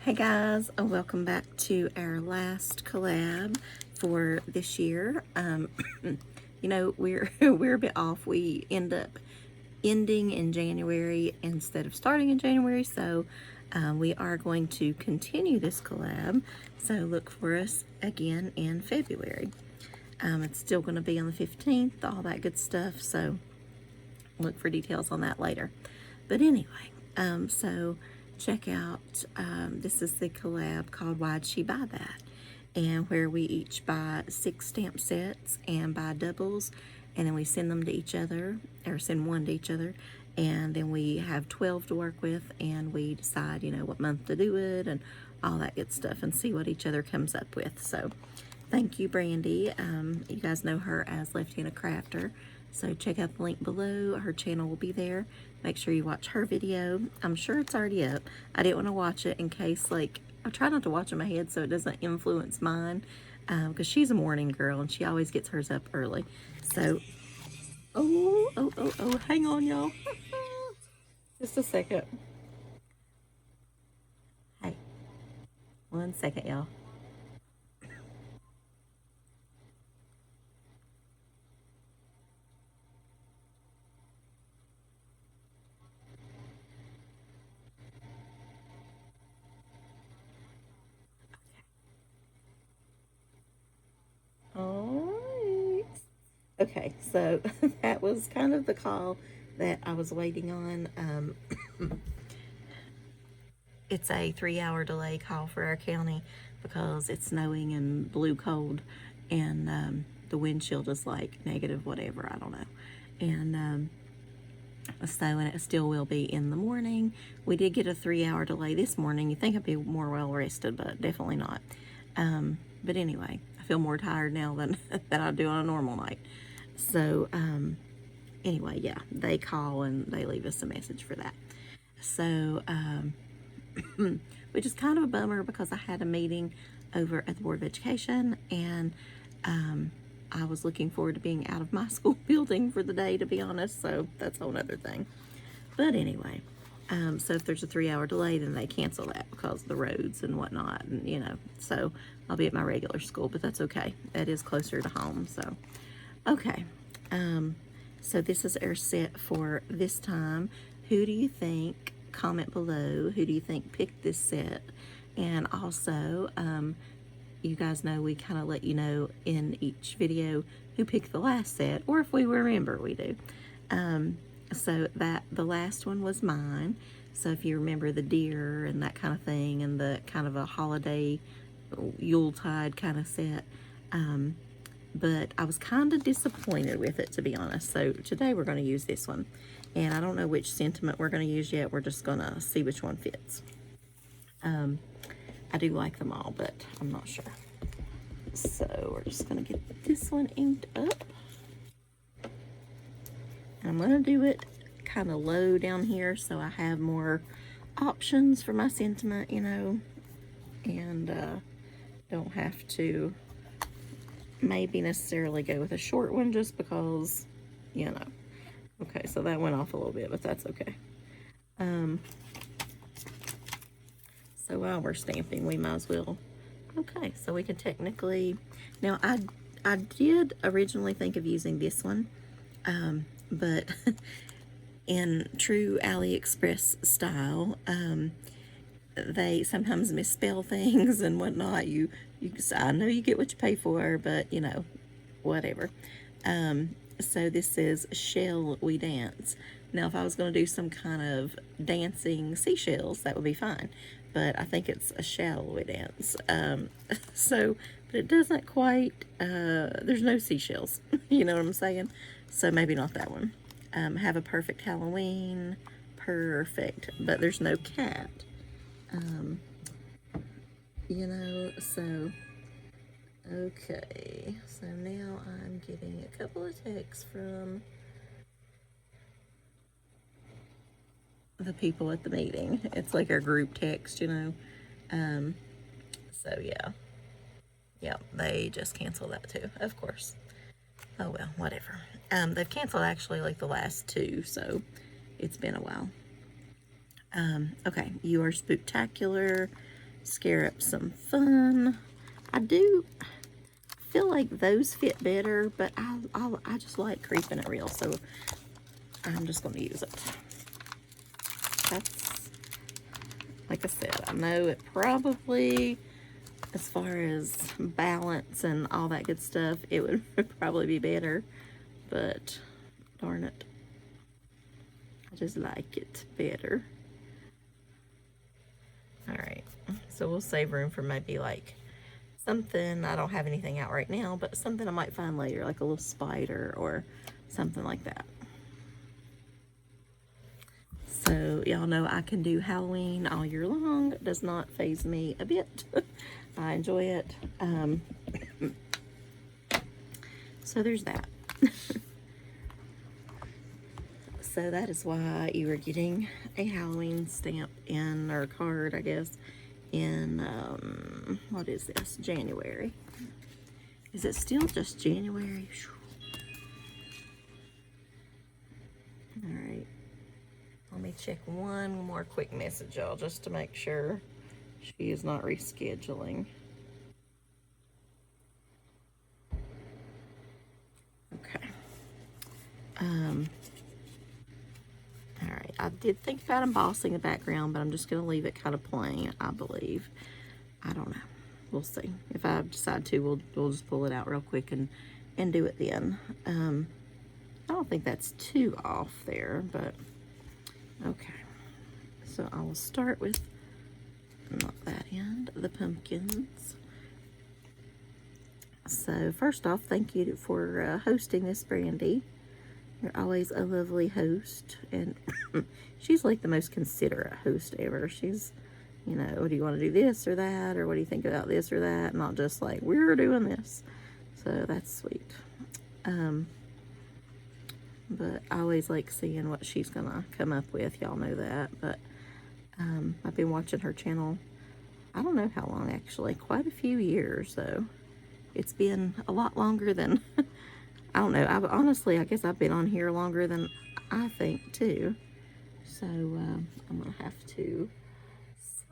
Hey guys, welcome back to our last collab for this year. We're we're a bit off. We end up ending in January instead of starting in January, so we are going to continue this collab. So look for us again in February. It's still going to be on the 15th, all that good stuff. So look for details on that later. But anyway, so check out, this is the collab called Why'd She Buy That? And where we each buy 6 stamp sets and buy doubles, and then we send them to each other, or send one to each other, and then we have 12 to work with, and we decide, what month to do it, and all that good stuff, and see what each other comes up with. So thank you, Brandy. You guys know her as Left-Handed Crafter. So check out the link below. Her channel will be there. Make sure you watch her video. I'm sure it's already up. I didn't want to watch it in case, I try not to watch in my head so it doesn't influence mine. Because she's a morning girl and she always gets hers up early. So, hang on, y'all. Just a second. Hey, 1 second, y'all. All right. Okay, so that was kind of the call that I was waiting on. It's a 3-hour delay call for our county because it's snowing and blue cold, and the windshield is like negative whatever, I don't know. And and it still will be in the morning. We did get a 3-hour delay this morning. You think I'd be more well rested, but definitely not. But anyway, I feel more tired now than I do on a normal night. So anyway, yeah, they call and they leave us a message for that. So which is kind of a bummer because I had a meeting over at the Board of Education, and I was looking forward to being out of my school building for the day, to be honest, so that's a whole other thing. But anyway, so if there's a 3-hour delay, then they cancel that because of the roads and whatnot, and so I'll be at my regular school, but that's okay. That is closer to home, so okay. So this is our set for this time. Who do you think, comment below, who do you think picked this set? And also, you guys know we kind of let you know in each video who picked the last set, or if we remember, we do. So that the last one was mine. So if you remember the deer and that kind of thing, and the kind of a holiday Yuletide kind of set, but I was kind of disappointed with it, to be honest. So today we're going to use this one, and I don't know which sentiment we're going to use yet. We're just going to see which one fits. I do like them all, but I'm not sure. So we're just going to get this one inked up. And I'm going to do it kind of low down here so I have more options for my sentiment, and don't have to maybe necessarily go with a short one just because, Okay, so that went off a little bit, but that's okay. So while we're stamping, we might as well. Okay, so we can technically, now I did originally think of using this one, but in true AliExpress style, they sometimes misspell things and whatnot. I know you get what you pay for, but whatever. So this says Shell We Dance. Now, if I was going to do some kind of dancing seashells, that would be fine. But I think it's a shell we dance. But it doesn't quite, there's no seashells. You know what I'm saying? So maybe not that one. Have a perfect Halloween. Perfect. But there's no cat. So okay, so now I'm getting a couple of texts from the people at the meeting. It's like our group text, so yeah, they just canceled that too, of course. Oh well, whatever. They've canceled actually like the last 2, so it's been a while. Okay, you are spooktacular. scare up some fun. I do feel like those fit better, but I just like creeping it real, so I'm just going to use it. That's, like I said, I know it probably, as far as balance and all that good stuff, it would probably be better, but darn it, I just like it better. All right, so we'll save room for maybe like something, I don't have anything out right now, but something I might find later, like a little spider or something like that. So y'all know I can do Halloween all year long. It does not faze me a bit. I enjoy it. So there's that. So that is why you are getting a Halloween stamp in, or card, I guess, in, what is this, January. Is it still just January? All right. Let me check one more quick message, y'all, just to make sure she is not rescheduling. Okay. All right. I did think about embossing the background, but I'm just going to leave it kind of plain, I believe. I don't know. We'll see. If I decide to, we'll just pull it out real quick and do it then. I don't think that's too off there, but okay. So I will start with, not that end, the pumpkins. So first off, thank you for hosting this, Brandy. You're always a lovely host, and she's like the most considerate host ever. She's, you know, do you want to do this or that, or what do you think about this or that? Not just like, we're doing this. So that's sweet. But I always like seeing what she's gonna come up with. Y'all know that. But I've been watching her channel, I don't know how long actually, quite a few years though. It's been a lot longer than, I don't know, honestly, I guess I've been on here longer than I think too. So I'm gonna have to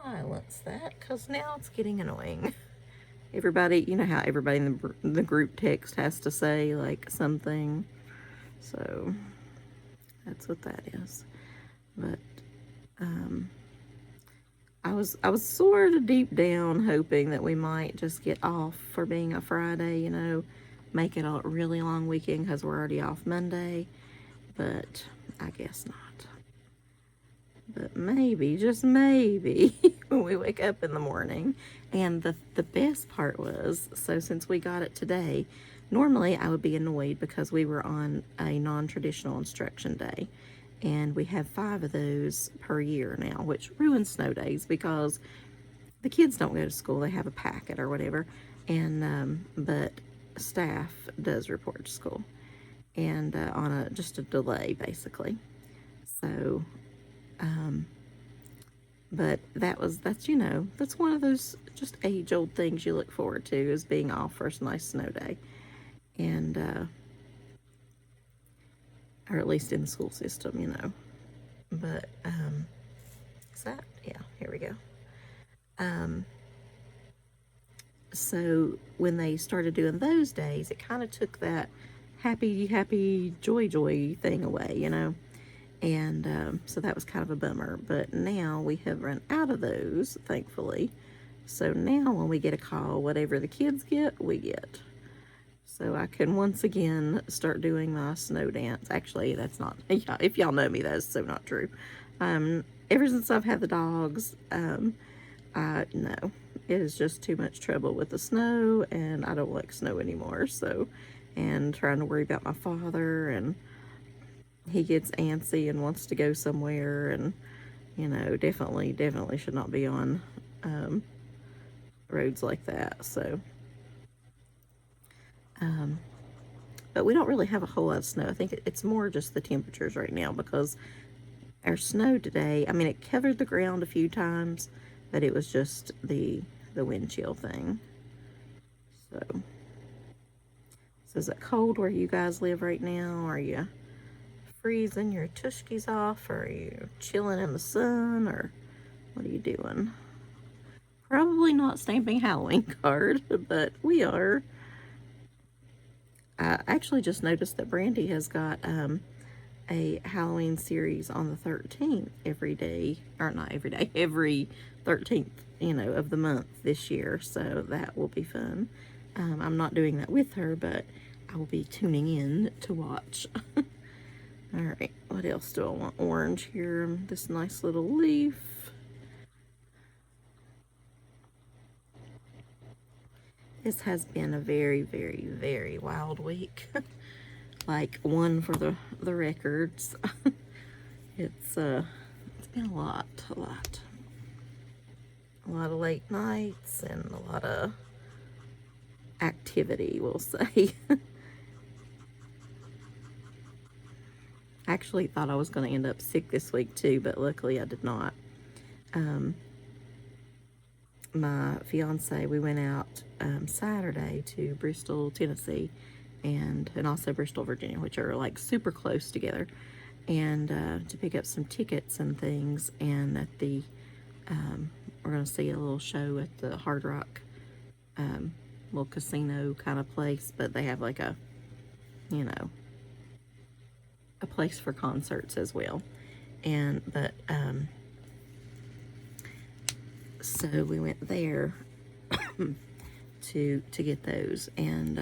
silence that because now it's getting annoying. Everybody, you know how everybody in the group text has to say like something. So that's what that is. But I was sort of deep down hoping that we might just get off for being a Friday, you know, make it a really long weekend because we're already off Monday, but I guess not. But maybe, just maybe, when we wake up in the morning. And the best part was, so since we got it today, normally I would be annoyed because we were on a non-traditional instruction day. And we have 5 of those per year now, which ruins snow days because the kids don't go to school. They have a packet or whatever. And, but staff does report to school. And on just a delay, basically. So, but that's, you know, that's one of those just age-old things you look forward to, is being off for a nice snow day. And, or at least in the school system, you know. But, is that? Yeah, here we go. So when they started doing those days, it kind of took that happy, joy thing away, you know. And so that was kind of a bummer. But now we have run out of those, thankfully. So now when we get a call, whatever the kids get, we get. So I can once again start doing my snow dance. Actually, that's not, if y'all know me, that's so not true. Ever since I've had the dogs, no, it is just too much trouble with the snow, and I don't like snow anymore. So, and trying to worry about my father, and he gets antsy and wants to go somewhere, and, you know, definitely should not be on roads like that. So, but we don't really have a whole lot of snow. I think it's more just the temperatures right now, because our snow today, I mean, it covered the ground a few times, but it was just the wind chill thing. So is it cold where you guys live right now? Are you freezing your tushkis off? Or are you chilling in the sun? Or what are you doing? Probably not stamping Halloween card, but we are. I actually just noticed that Brandy has got a Halloween series on the 13th every day, or not every day, every 13th, of the month this year. So that will be fun. I'm not doing that with her, but I will be tuning in to watch. All right, what else do I want? Orange here, this nice little leaf. This has been a very, very, very wild week. Like one for the records. It's been a lot of late nights and a lot of activity, we'll say. I actually thought I was going to end up sick this week too, but luckily I did not. My fiance, we went out Saturday to Bristol, Tennessee, and also Bristol, Virginia, which are like super close together, and to pick up some tickets and things. And at the we're going to see a little show at the Hard Rock little casino kind of place, but they have like a place for concerts as well. And so we went there to get those, and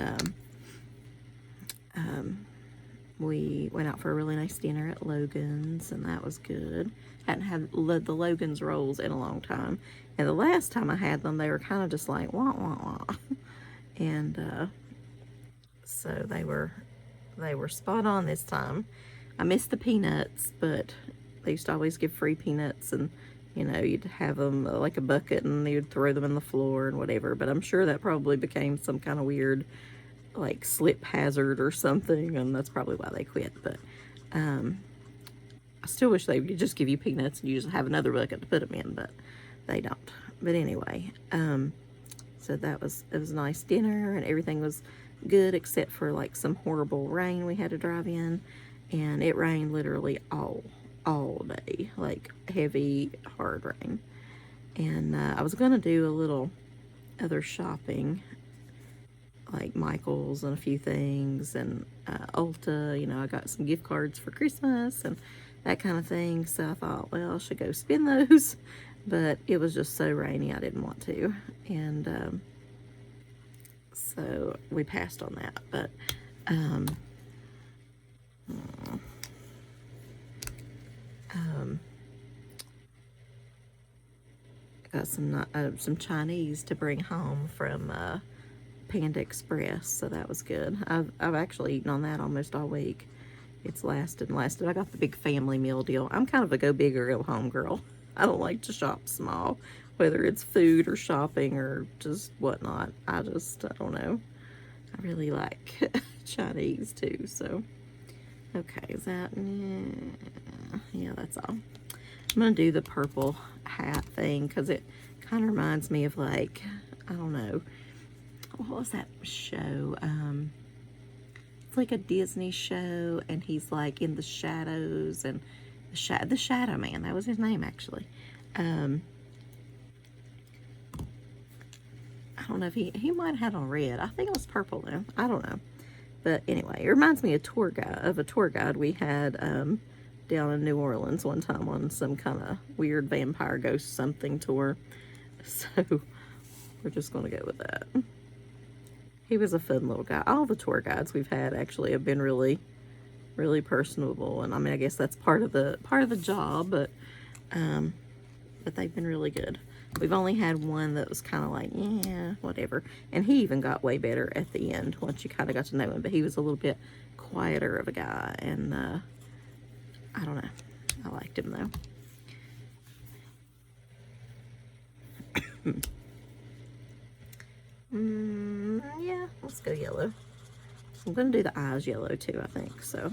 we went out for a really nice dinner at Logan's, and that was good. Hadn't had the Logan's rolls in a long time, and the last time I had them, they were kind of just like wah wah wah, and so they were spot on this time. I missed the peanuts, but they used to always give free peanuts, and you'd have them like a bucket, and you'd throw them in the floor and whatever. But I'm sure that probably became some kind of weird, like, slip hazard or something, and that's probably why they quit. But I still wish they would just give you peanuts and you just have another bucket to put them in, but they don't. But anyway, so it was a nice dinner, and everything was good except for like some horrible rain we had to drive in, and it rained literally all day, like heavy, hard rain. And I was gonna do a little other shopping, like Michael's and a few things, and Ulta. I got some gift cards for Christmas and that kind of thing. So I thought, well, I should go spend those, but it was just so rainy I didn't want to, and so we passed on that. But got some Chinese to bring home from Panda Express, so that was good. I've actually eaten on that almost all week. It's lasted. I got the big family meal deal. I'm kind of a go big or go home girl. I don't like to shop small, whether it's food or shopping or just whatnot. I don't know. I really like Chinese too. So okay, is that, yeah, that's all. I'm gonna do the purple hat thing because it kind of reminds me of, like, I don't know, what was that show? It's like a Disney show, and he's like in the shadows, and the Shadow Man. That was his name, actually. I don't know if he might have had on red. I think it was purple though. I don't know. But anyway, it reminds me of a tour guide we had down in New Orleans one time on some kind of weird vampire ghost something tour. So we're just going to go with that. He was a fun little guy. All the tour guides we've had actually have been really, really personable, and I mean, I guess that's part of the job, but they've been really good. We've only had one that was kind of like, yeah, whatever. And he even got way better at the end once you kind of got to know him. But he was a little bit quieter of a guy. And I don't know. I liked him, though. Yeah, let's go yellow. I'm going to do the eyes yellow, too, I think. So...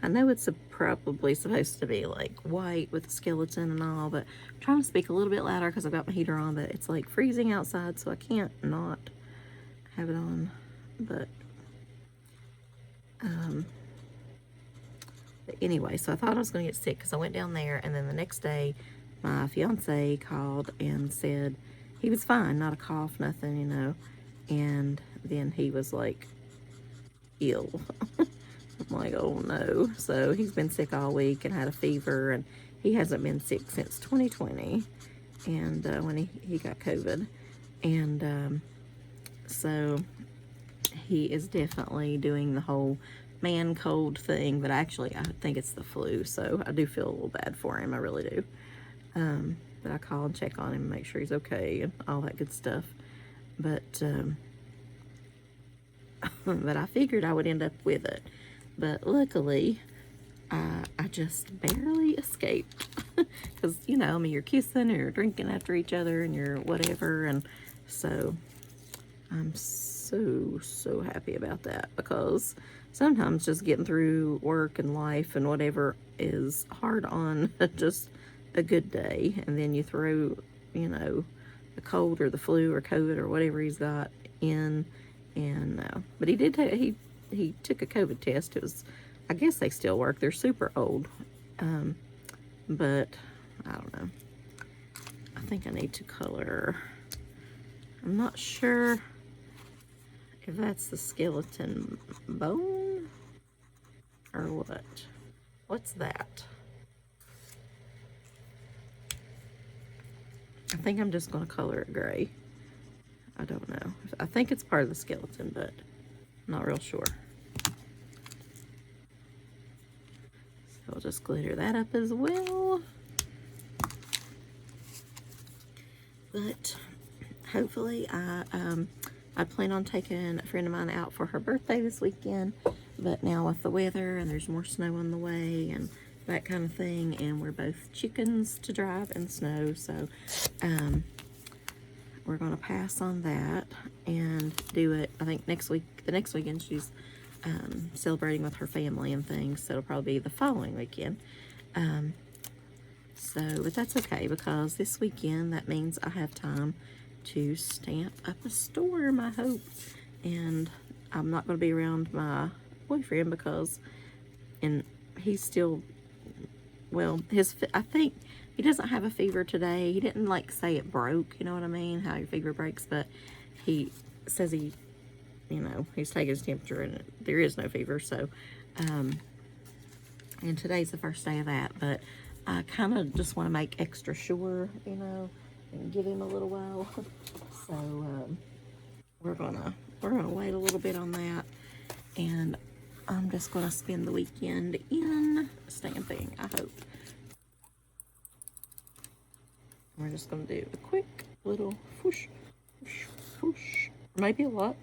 I know it's probably supposed to be like white with a skeleton and all, but I'm trying to speak a little bit louder because I've got my heater on, but it's like freezing outside, so I can't not have it on. But But anyway, so I thought I was going to get sick because I went down there, and then the next day my fiance called and said he was fine, not a cough, nothing, you know. And then he was like ill. I'm like, oh no. So he's been sick all week and had a fever, and he hasn't been sick since 2020, and when he got COVID. And so he is definitely doing the whole man cold thing, but actually I think it's the flu, so I do feel a little bad for him, I really do. But I call and check on him and make sure he's okay and all that good stuff. But but I figured I would end up with it. But luckily, I just barely escaped. Because, you know, I mean, you're kissing or you're drinking after each other and you're whatever. And so I'm so happy about that, because sometimes just getting through work and life and whatever is hard on just a good day. And then you throw, you know, the cold or the flu or COVID or whatever he's got in. And but he did take, he took a COVID test. It was, I guess they still work. They're super old. But I don't know. I think I need to color. I'm not sure if that's the skeleton bone or what. What's that? I think I'm just going to color it gray. I don't know. I think it's part of the skeleton, but I'm not real sure. So I'll just glitter that up as well. But hopefully I plan on taking a friend of mine out for her birthday this weekend, but now with the weather and there's more snow on the way and that kind of thing, and we're both chickens to drive in snow, so we're going to pass on that and do it, I think the next weekend she's celebrating with her family and things, so it'll probably be the following weekend. But that's okay, because this weekend, that means I have time to stamp up a storm, I hope. And I'm not going to be around my boyfriend because, and he's still, well, I think he doesn't have a fever today. He didn't like say it broke, you know what I mean, how your fever breaks, but he says he, you know, he's taking his temperature and there is no fever. So, and today's the first day of that, but I kind of just want to make extra sure, you know, and give him a little while. So we're gonna wait a little bit on that, and I'm just gonna spend the weekend in stamping, I hope. We're just gonna do a quick little whoosh, whoosh, whoosh, or maybe a lot.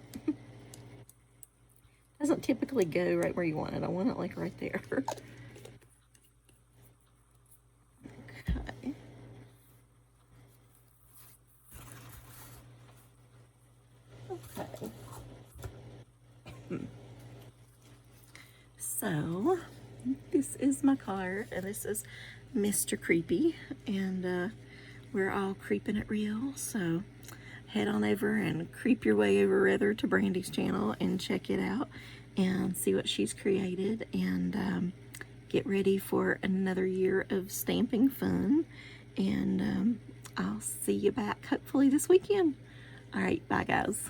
Doesn't typically go right where you want it. I want it like right there. Okay. Okay. So this is my card, and this is Mr. Creepy, and we're all creeping it real, so head on over and creep your way over rather to Brandy's channel and check it out and see what she's created, and get ready for another year of stamping fun. And I'll see you back hopefully this weekend. All right, bye guys.